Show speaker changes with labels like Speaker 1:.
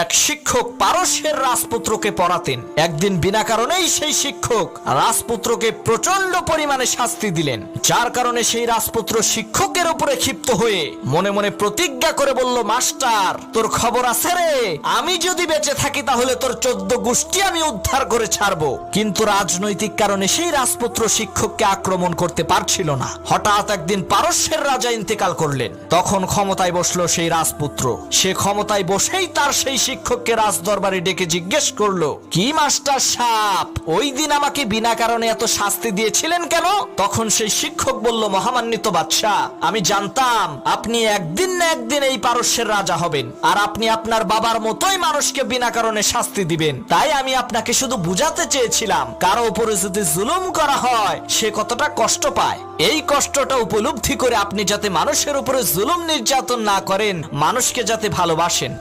Speaker 1: এক শিক্ষক পারস্যের রাজপুত্রকে পড়াতেন। একদিন বিনা কারণেই সেই শিক্ষক রাজপুত্রকে প্রচন্ড পরিমাণে শাস্তি দিলেন, যার কারণে সেই রাজপুত্র শিক্ষকের উপরে ক্ষিপ্ত হয়ে মনে মনে প্রতিজ্ঞা করে বলল, মাস্টার তোর খবর আছে রে, আমি যদি বেঁচে থাকি তাহলে তোর 14 গোষ্ঠী আমি উদ্ধার করে ছাড়বো। কিন্তু রাজনৈতিক কারণে সেই রাজপুত্র শিক্ষককে আক্রমণ করতে পারছিল না। হঠাৎ একদিন পারস্যের রাজা ইন্তেকাল করলেন। তখন ক্ষমতায় বসলো সেই রাজপুত্র। সে ক্ষমতায় বসেই তার সেই শিক্ষককে রাজ দরবারে ডেকে জিজ্ঞেস করলো, কি মাস্টার সাহেব, ওই দিন আমাকে বিনা কারণে এত শাস্তি দিয়েছিলেন কেন? তখন সেই শিক্ষক বলল, মহামান্বিত বাদশাহ, আমি জানতাম আপনি একদিন না একদিন এই পারস্যের রাজা হবেন, আর আপনি আপনার বাবার মতোই মানুষকে বিনা কারণে শাস্তি দিবেন। তাই আমি আপনাকে শুধু বুঝাতে চেয়েছিলাম, কারো উপরে যদি জুলুম করা হয় সে কতটা কষ্ট পায়। এই কষ্টটা উপলব্ধি করে আপনি যাতে মানুষের উপরে জুলুম নির্যাতন না করেন, মানুষকে যাতে ভালোবাসেন।